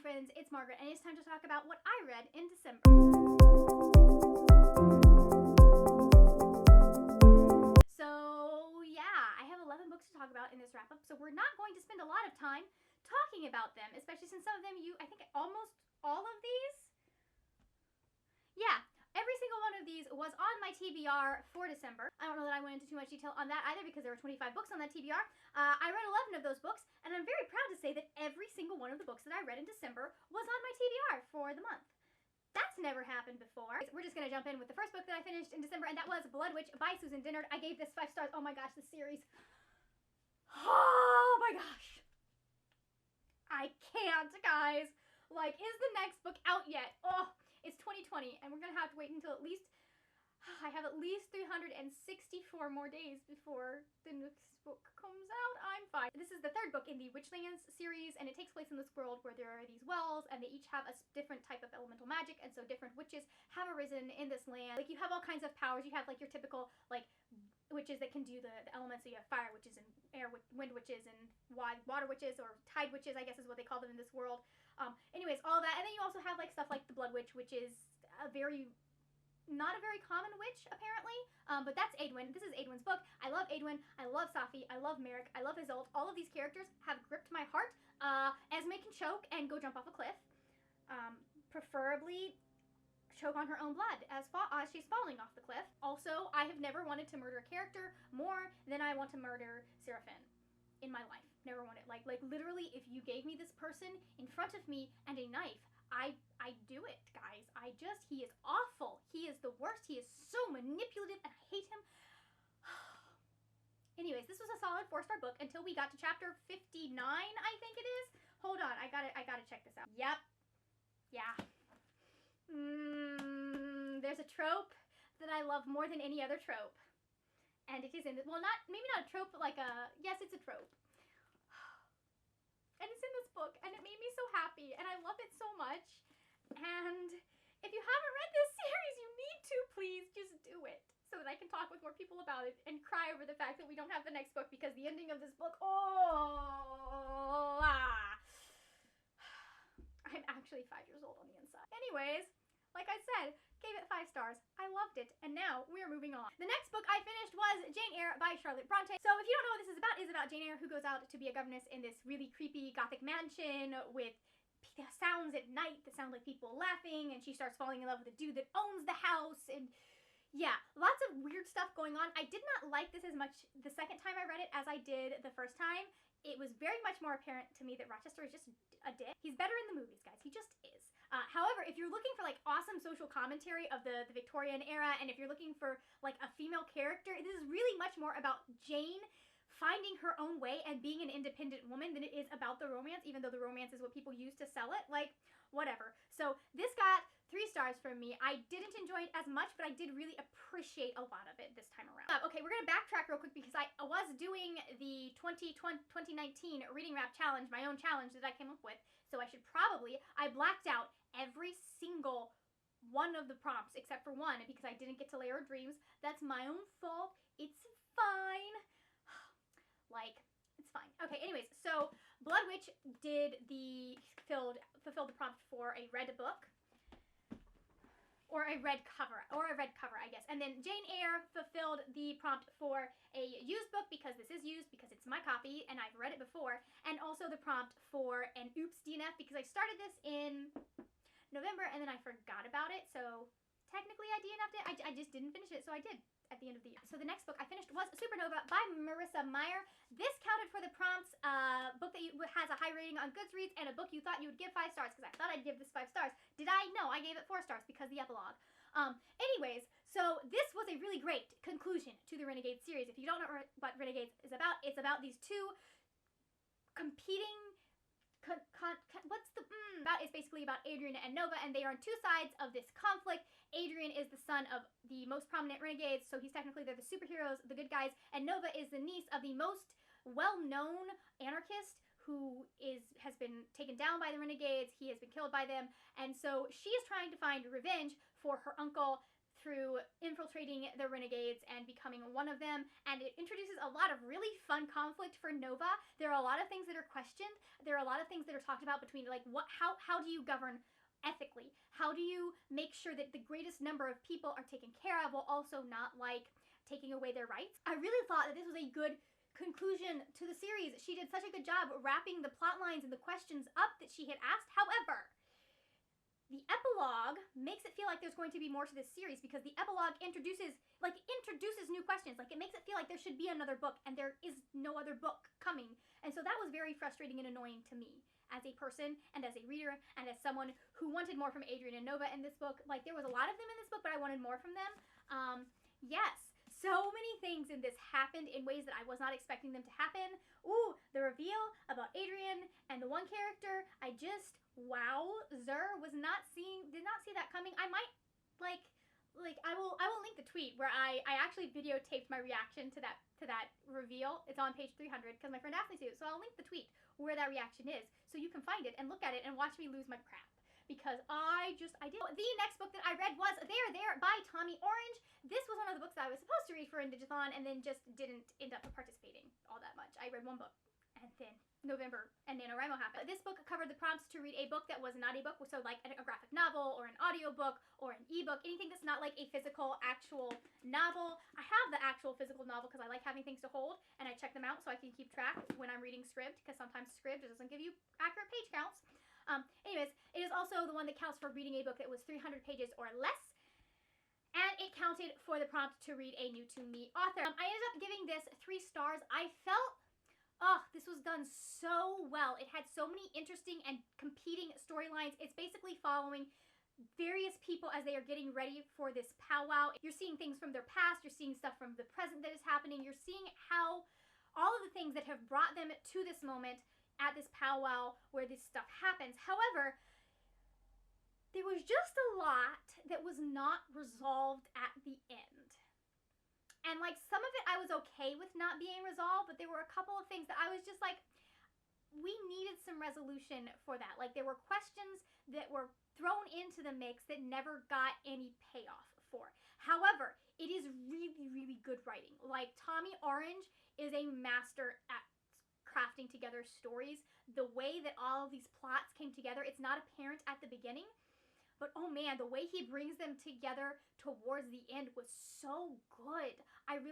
friends, it's Margaret, and it's time to talk about what I read in December. So yeah, I have 11 books to talk about in this wrap-up, so we're not going to spend a lot of time talking about them, especially since some of them I think almost all of these, yeah, every single one of these was on my TBR for December. I don't know that I went into too much detail on that either because there were 25 books on that TBR. I read 11 of those books, and I'm very proud to say that every single one of the books that I read in December was on my TBR for the month. That's never happened before. We're just going to jump in with the first book that I finished in December, and that was Bloodwitch by Susan Dennard. I gave this 5 stars. Oh my gosh, this series. Oh my gosh. I can't, guys. Like, is the next book out yet? Oh, it's 2020, and we're going to have to wait until at least, I have at least 364 more days before the next book comes out. I'm fine. This is the 3rd book in the Witchlands series, and it takes place in this world where there are these wells, and they each have a different type of elemental magic, and so different witches have arisen in this land. Like, you have all kinds of powers. You have, like, your typical, like, witches that can do the elements. So you have fire witches and air wind witches and water witches, or tide witches, I guess is what they call them in this world. Anyways, all that. And then you also have, like, stuff like the Bloodwitch, which is not a very common witch, apparently, but that's Eowyn. This is Eowyn's book. I love Eowyn. I love Safi. I love Merrick. I love Isolde. All of these characters have gripped my heart. Esme can choke and go jump off a cliff. Preferably choke on her own blood as she's falling off the cliff. Also, I have never wanted to murder a character more than I want to murder Seraphin in my life. Never wanted. Like literally, if you gave me this person in front of me and a knife, I do it, guys. He is awful. He is the worst. He is so manipulative, and I hate him. Anyways, this was a solid 4-star book until we got to chapter 59, I think it is. Hold on, I gotta check this out. Yep. Yeah. There's a trope that I love more than any other trope. And it is in this, well, maybe not a trope, but like yes, it's a trope. And it's in this book, and it made me so happy, and I love it so much. And if you haven't read this series, you need to, please just do it, so that I can talk with more people about it and cry over the fact that we don't have the next book, because the ending of this book, I'm actually 5 years old on the inside. Anyways, like I said, gave it 5 stars. I loved it, and now we're moving on. The next book I finished was Jane Eyre by Charlotte Bronte. So if you don't know what this is about Jane Eyre, who goes out to be a governess in this really creepy gothic mansion with sounds at night that sound like people laughing, and she starts falling in love with the dude that owns the house, and yeah, lots of weird stuff going on. I did not like this as much the second time I read it as I did the first time. It was very much more apparent to me that Rochester is just a dick. He's better in the movies, guys. He just is. However, if you're looking for like awesome social commentary of the Victorian era, and if you're looking for like a female character, this is really much more about Jane finding her own way and being an independent woman than it is about the romance, even though the romance is what people use to sell it. Like, whatever. So this got 3 stars from me. I didn't enjoy it as much, but I did really appreciate a lot of it this time around. Okay, we're gonna backtrack real quick because I was doing the 2019 Reading Wrap Challenge, my own challenge that I came up with, so I blacked out every single one of the prompts except for one because I didn't get to Layer of Dreams. That's my own fault. It's fine. Like, it's fine. Okay, anyways, so Bloodwitch fulfilled the prompt for a red book. Or a red cover, I guess. And then Jane Eyre fulfilled the prompt for a used book, because this is used, because it's my copy, and I've read it before. And also the prompt for an Oops DNF, because I started this in November, and then I forgot about it. So technically I DNF'd it. I just didn't finish it, so I did at the end of the year. So the next book I finished was Supernova by Marissa Meyer. This counted for the prompts, book that has a high rating on Goodreads, and a book you thought you would give 5 stars, because I thought I'd give this 5 stars. Did I? No, I gave it 4 stars because the epilogue. Anyways, so this was a really great conclusion to the Renegade series. If you don't know what Renegades is about, it's about these 2 competing it's basically about Adrian and Nova, and they are on 2 sides of this conflict. Adrian is the son of the most prominent renegades, so they're the superheroes, the good guys, and Nova is the niece of the most well-known anarchist who has been taken down by the renegades. He has been killed by them, and so she is trying to find revenge for her uncle through infiltrating the renegades and becoming one of them, and it introduces a lot of really fun conflict for Nova. There are a lot of things that are questioned. There are a lot of things that are talked about between, like, how do you govern ethically? How do you make sure that the greatest number of people are taken care of while also not, like, taking away their rights? I really thought that this was a good conclusion to the series. She did such a good job wrapping the plot lines and the questions up that she had asked. However, the epilogue makes it feel like there's going to be more to this series, because the epilogue introduces new questions. Like, it makes it feel like there should be another book, and there is no other book coming. And so that was very frustrating and annoying to me as a person and as a reader and as someone who wanted more from Adrian and Nova in this book. Like, there was a lot of them in this book, but I wanted more from them. Yes, so many things in this happened in ways that I was not expecting them to happen. Ooh, the reveal about Adrian and the one character, I just, wow, did not see that coming. I might, I will link the tweet where I actually videotaped my reaction to that reveal. It's on page 300 because my friend asked me to, so I'll link the tweet where that reaction is, so you can find it and look at it and watch me lose my crap, because I did. The next book that I read was There by Tommy Orange. This was one of the books that I was supposed to read for Indigathon and then just didn't end up participating all that much. I read one book, and then November and NaNoWriMo happened. This book covered the prompts to read a book that was not a book, so like a graphic novel or an audiobook or an ebook, anything that's not like a physical, actual novel. I have the actual physical novel because I like having things to hold, and I check them out so I can keep track when I'm reading Scribd, because sometimes Scribd doesn't give you accurate page counts. Anyways, it is also the one that counts for reading a book that was 300 pages or less, and it counted for the prompt to read a new to me author. I ended up giving this 3 stars. I felt, this was done so well. It had so many interesting and competing storylines. It's basically following various people as they are getting ready for this powwow. You're seeing things from their past, you're seeing stuff from the present that is happening, you're seeing how all of the things that have brought them to this moment at this powwow where this stuff happens. However, there was just a lot that was not resolved at the end. And like, some of it I was okay with not being resolved, but there were a couple of things that I was just like, we needed some resolution for that. Like, there were questions that were thrown into the mix that never got any payoff for. However, it is really, really good writing. Like, Tommy Orange is a master at crafting together stories. The way that all of these plots came together, it's not apparent at the beginning, but oh man, the way he brings them together towards the end was so good. I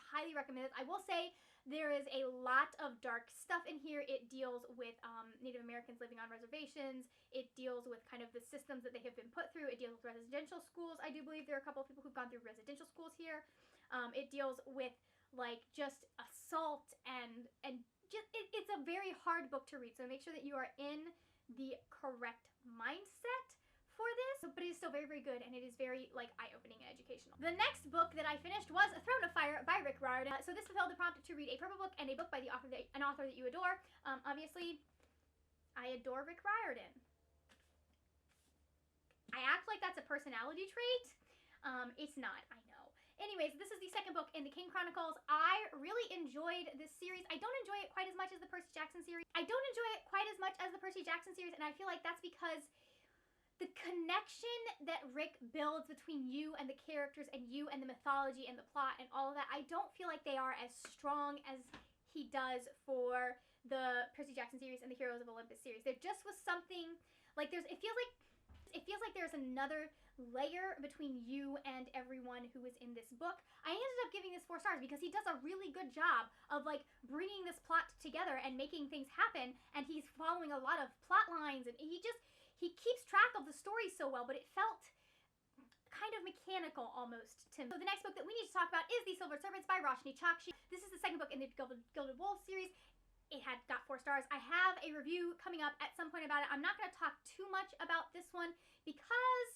highly recommend it. I will say there is a lot of dark stuff in here. It deals with Native Americans living on reservations. It deals with kind of the systems that they have been put through. It deals with residential schools. I do believe there are a couple of people who've gone through residential schools here. It deals with like just assault and it's a very hard book to read, so make sure that you are in the correct mindset for this, but it is still very, very good, and it is very like eye-opening and educational. The next book that I finished was Throne of Fire by Rick Riordan. So this fulfilled the prompt to read a purple book and a book by an author that you adore. Obviously, I adore Rick Riordan. I act like that's a personality trait. It's not, I know. Anyways, this is the second book in the King Chronicles. I really enjoyed this series. I don't enjoy it quite as much as the Percy Jackson series. And I feel like that's because the connection that Rick builds between you and the characters and you and the mythology and the plot and all of that, I don't feel like they are as strong as he does for the Percy Jackson series and the Heroes of Olympus series. There just was something, like it feels like there's another layer between you and everyone who is in this book. I ended up giving this 4 stars because he does a really good job of like bringing this plot together and making things happen, and he's following a lot of plot lines, and he keeps track of the story so well, but it felt kind of mechanical almost to me. So the next book that we need to talk about is The Silvered Serpents by Roshni Chokshi. This is the second book in the Gilded Wolves series. It had got 4 stars. I have a review coming up at some point about it. I'm not going to talk too much about this one because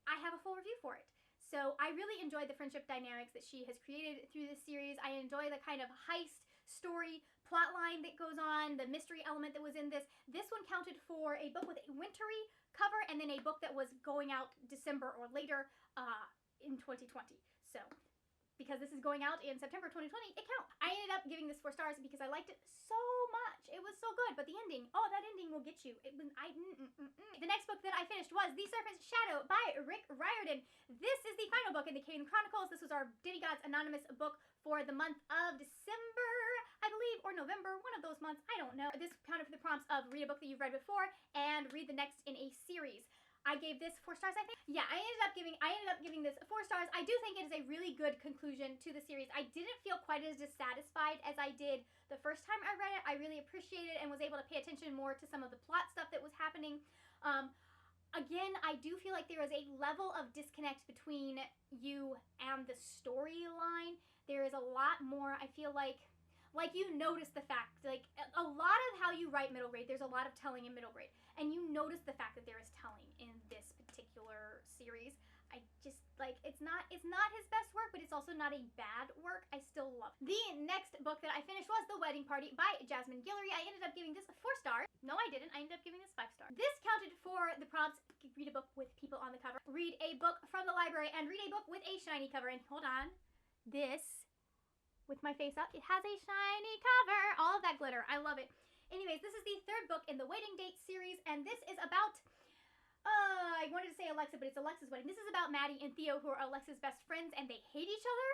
I have a full review for it. So I really enjoyed the friendship dynamics that she has created through this series. I enjoy the kind of heist story plot line that goes on, the mystery element that was in this. This one counted for a book with a wintry cover and then a book that was going out December or later in 2020. So because this is going out in September 2020, it counts. I ended up giving this 4 stars because I liked it so much. It was so good, but the ending, oh, that ending will get you. The next book that I finished was The Serpent's Shadow by Rick Riordan. This is the final book in the Caden Chronicles. This was our Demigods Anonymous book for the month of December, I believe, or November, one of those months, I don't know. This counted for the prompts of read a book that you've read before and read the next in a series. I gave this 4 stars, I think. Yeah, I ended up giving this 4 stars. I do think it is a really good conclusion to the series. I didn't feel quite as dissatisfied as I did the first time I read it. I really appreciated it and was able to pay attention more to some of the plot stuff that was happening. Again, I do feel like there is a level of disconnect between you and the storyline. There is a lot more, I feel like you notice the fact, like, a lot of how you write middle grade, there's a lot of telling in middle grade. And you notice the fact that there is telling in this particular series. I just, like, it's not his best work, but it's also not a bad work. I still love it. The next book that I finished was The Wedding Party by Jasmine Guillory. I ended up giving this 4 stars. No, I didn't. I ended up giving this 5 stars. This counted for the prompts. Read a book with people on the cover. Read a book from the library and read a book with a shiny cover. And hold on. This, with my face up, it has a shiny cover. All of that glitter. I love it. Anyways, this is the 3rd book in the Waiting Date series, and this is about, I wanted to say Alexa, but it's Alexa's wedding. This is about Maddie and Theo, who are Alexa's best friends, and they hate each other,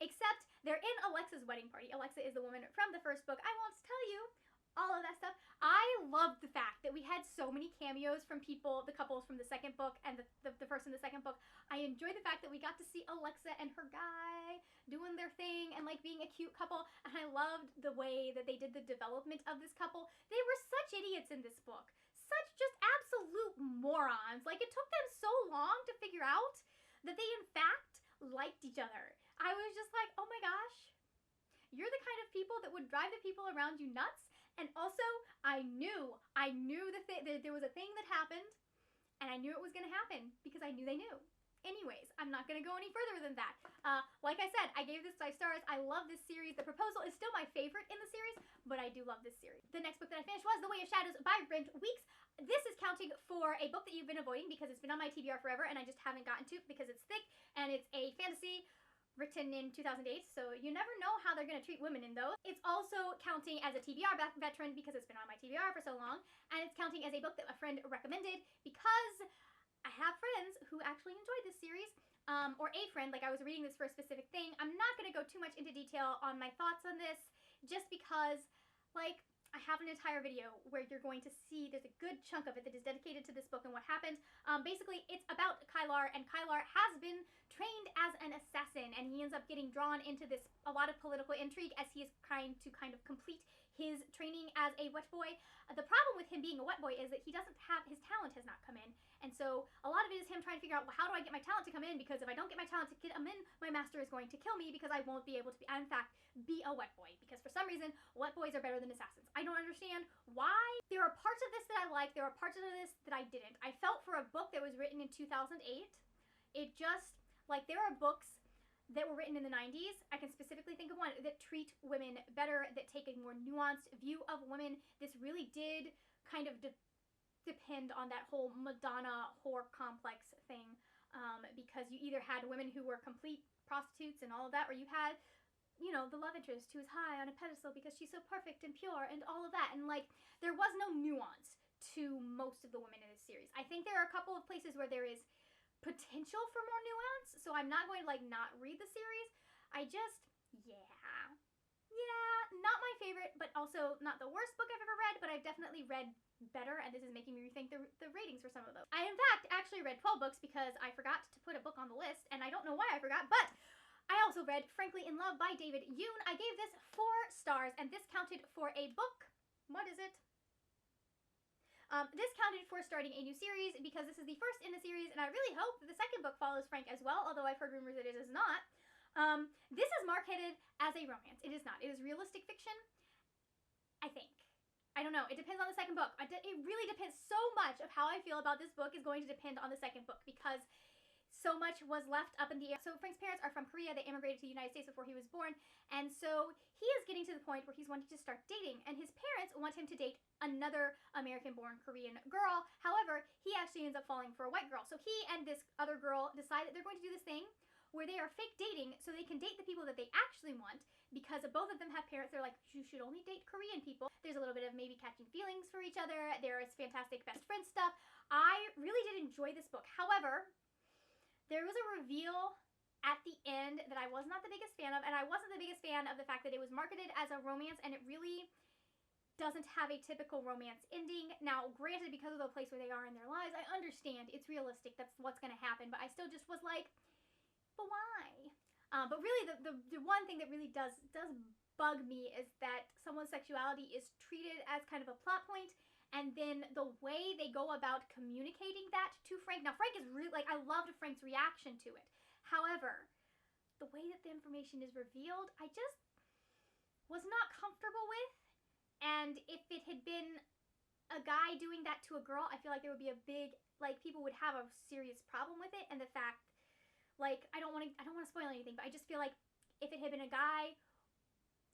except they're in Alexa's wedding party. Alexa is the woman from the first book. I won't tell you all of that stuff. I loved the fact that we had so many cameos from people, the couples from the second book and the first and the second book. I enjoyed the fact that we got to see Alexa and her guy doing their thing and like being a cute couple, and I loved the way that they did the development of this couple. They were such idiots in this book. Such just absolute morons. Like, it took them so long to figure out that they in fact liked each other. I was just like, oh my gosh, you're the kind of people that would drive the people around you nuts. And also, I knew that there was a thing that happened, and I knew it was going to happen because I knew they knew. Anyways, I'm not going to go any further than that. Like I said, I gave this 5 stars. I love this series. The Proposal is still my favorite in the series, but I do love this series. The next book that I finished was The Way of Shadows by Brent Weeks. This is counting for a book that you've been avoiding because it's been on my TBR forever, and I just haven't gotten to it because it's thick, and it's a fantasy written in 2008, so you never know how they're going to treat women in those. It's also counting as a TBR veteran because it's been on my TBR for so long, and it's counting as a book that a friend recommended because I have friends who actually enjoyed this series, or a friend, like I was reading this for a specific thing. I'm not going to go too much into detail on my thoughts on this, just because, like, I have an entire video where you're going to see there's a good chunk of it that is dedicated to this book and what happened. Basically, it's about Kylar, and Kylar has been trained as an assassin, and he ends up getting drawn into this, a lot of political intrigue as he is trying to kind of complete his training as a wet boy. The problem with him being a wet boy is that he doesn't have, his talent has not come in. And so a lot of it is him trying to figure out, well, how do I get my talent to come in? Because if I don't get my talent to get him in, my master is going to kill me because I won't be able to, in fact, be a wet boy. Because for some reason, wet boys are better than assassins. I don't understand why. There are parts of this that I liked. There are parts of this that I didn't. I felt for a book that was written in 2008, it just, like, there are books that were written in the 90s. I can specifically think of one that treat women better, that take a more nuanced view of women. This really did kind of depend on that whole Madonna whore complex thing, because you either had women who were complete prostitutes and all of that, or you had, you know, the love interest who is high on a pedestal because she's so perfect and pure and all of that. And, like, there was no nuance to most of the women in this series. I think there are a couple of places where there is potential for more nuance, so I'm not going to, like, not read the series. I just, not my favorite, but also not the worst book I've ever read, but I've definitely read better, and this is making me rethink the ratings for some of those. I, in fact, actually read 12 books because I forgot to put a book on the list, and I don't know why I forgot, but I also read Frankly in Love by David Yoon. I gave this 4 stars, and this counted for a book. What is it? This counted for starting a new series because this is the first in the series, and I really hope that the second book follows Frank as well, although I've heard rumors that it is not. This is marketed as a romance. It is not. It is realistic fiction, I think. I don't know. It depends on the second book. It really depends. So much of how I feel about this book is going to depend on the second book because so much was left up in the air. So Frank's parents are from Korea. They immigrated to the United States before he was born. And so he is getting to the point where he's wanting to start dating. And his parents want him to date another American-born Korean girl. However, he actually ends up falling for a white girl. So he and this other girl decide that they're going to do this thing where they are fake dating so they can date the people that they actually want, because both of them have parents. They're like, you should only date Korean people. There's a little bit of maybe catching feelings for each other. There is fantastic best friend stuff. I really did enjoy this book. However, there was a reveal at the end that I was not the biggest fan of, and I wasn't the biggest fan of the fact that it was marketed as a romance, and it really doesn't have a typical romance ending. Now, granted, because of the place where they are in their lives, I understand it's realistic, that's what's going to happen, but I still just was like, but why? But really, the one thing that really does bug me is that someone's sexuality is treated as kind of a plot point, and then the way they go about communicating that to Frank. Now, Frank is really, like, I loved Frank's reaction to it. However, the way that the information is revealed, I just was not comfortable with. And if it had been a guy doing that to a girl, I feel like there would be a big, like, people would have a serious problem with it. And the fact, like, I don't want to spoil anything, but I just feel like if it had been a guy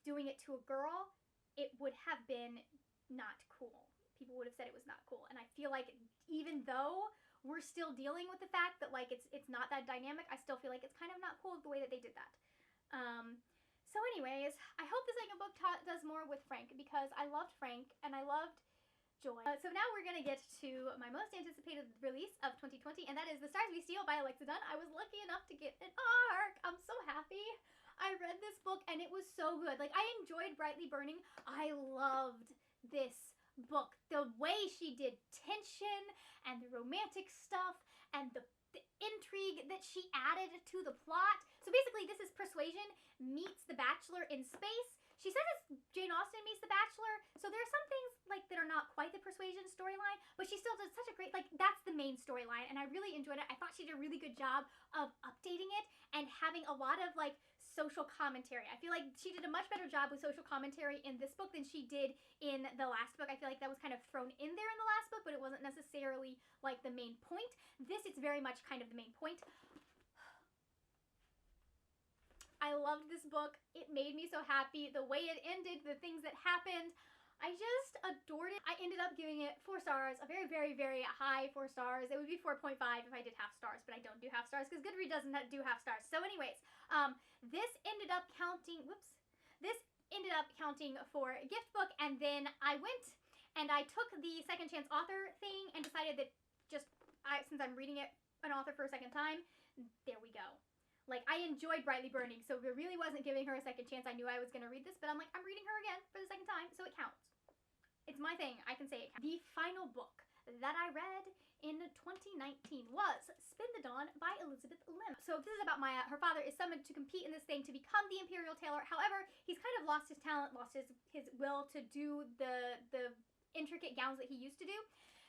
doing it to a girl, it would have been not cool. People would have said it was not cool. And I feel like even though we're still dealing with the fact that, like, it's not that dynamic, I still feel like it's kind of not cool the way that they did that. So anyways, I hope the second book does more with Frank, because I loved Frank and I loved Joy. So now we're going to get to my most anticipated release of 2020, and that is The Stars We Steal by Alexa Dunn. I was lucky enough to get an ARC. I'm so happy. I read this book and it was so good. Like, I enjoyed Brightly Burning. I loved this book. The way she did tension and the romantic stuff and the intrigue that she added to the plot. So basically, this is Persuasion meets The Bachelor in space. She says it's Jane Austen meets The Bachelor, so there are some things, like, that are not quite the Persuasion storyline, but she still does such a great, like, that's the main storyline, and I really enjoyed it. I thought she did a really good job of updating it and having a lot of, like, social commentary. I feel like she did a much better job with social commentary in this book than she did in the last book. I feel like that was kind of thrown in there in the last book, but it wasn't necessarily, like, the main point. This, it's very much kind of the main point. I loved this book. It made me so happy. The way it ended, the things that happened, I just adored it. I ended up giving it 4 stars, a very, very, very high 4 stars. It would be 4.5 if I did half stars, but I don't do half stars because Goodreads doesn't do half stars. So anyways, this ended up counting, this ended up counting for a gift book, and then I went and I took the second chance author thing and decided that since I'm reading an author for a second time, there we go. Like, I enjoyed Brightly Burning, so it really wasn't giving her a second chance. I knew I was going to read this, but I'm like, I'm reading her again for the second time, so it counts. It's my thing. I can say it counts. The final book that I read in 2019 was Spin the Dawn by Elizabeth Lim. So this is about Maya. Her father is summoned to compete in this thing to become the Imperial Tailor. However, he's kind of lost his talent, lost his will to do the intricate gowns that he used to do.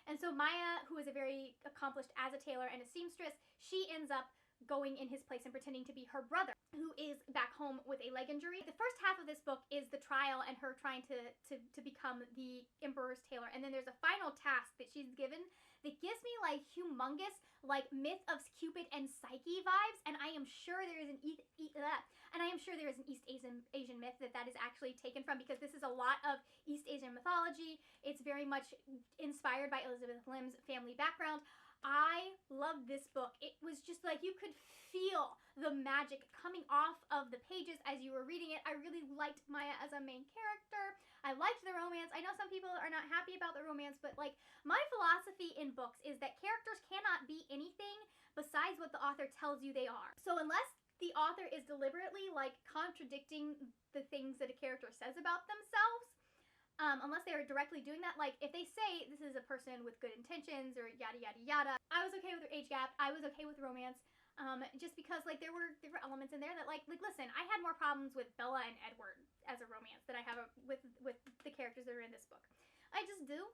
And so Maya, who is a very accomplished as a tailor and a seamstress, she ends up going in his place and pretending to be her brother, who is back home with a leg injury. The first half of this book is the trial and her trying to become the Emperor's tailor. And then there's a final task that she's given that gives me, like, humongous, like, Myth of Cupid and Psyche vibes. And I am sure there is an East Asian myth that is actually taken from, because this is a lot of East Asian mythology. It's very much inspired by Elizabeth Lim's family background. I loved this book. It was just like you could feel the magic coming off of the pages as you were reading it. I really liked Maya as a main character. I liked the romance. I know some people are not happy about the romance, but, like, my philosophy in books is that characters cannot be anything besides what the author tells you they are. So unless the author is deliberately, like, contradicting the things that a character says about themselves, unless they are directly doing that, like, if they say this is a person with good intentions or yada yada yada, I was okay with their age gap, I was okay with romance, just because, like, there were elements in there that, like listen, I had more problems with Bella and Edward as a romance than I have with the characters that are in this book. I just do.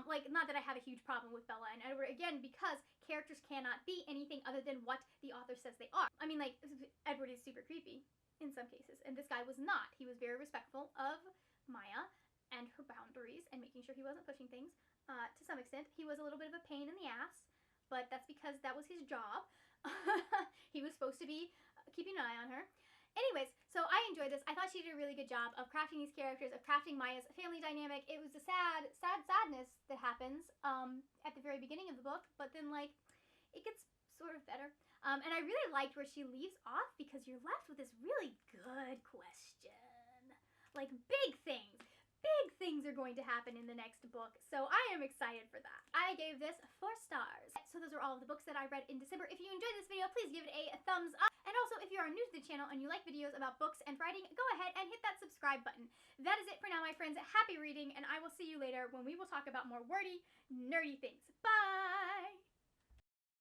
Like, not that I have a huge problem with Bella and Edward, again, because characters cannot be anything other than what the author says they are. I mean, like, Edward is super creepy in some cases, and this guy was not. He was very respectful of Maya and her boundaries and making sure he wasn't pushing things. To some extent, he was a little bit of a pain in the ass, but that's because that was his job. He was supposed to be keeping an eye on her. Anyways, so I enjoyed this. I thought she did a really good job of crafting these characters, of crafting Maya's family dynamic. It was a sadness that happens at the very beginning of the book, but then, like, it gets sort of better. And I really liked where she leaves off because you're left with this really good question. Like, big things. Big things are going to happen in the next book, so I am excited for that. I gave this 4 stars. So those are all of the books that I read in December. If you enjoyed this video, please give it a thumbs up. And also, if you are new to the channel and you like videos about books and writing, go ahead and hit that subscribe button. That is it for now, my friends. Happy reading, and I will see you later when we will talk about more wordy, nerdy things. Bye!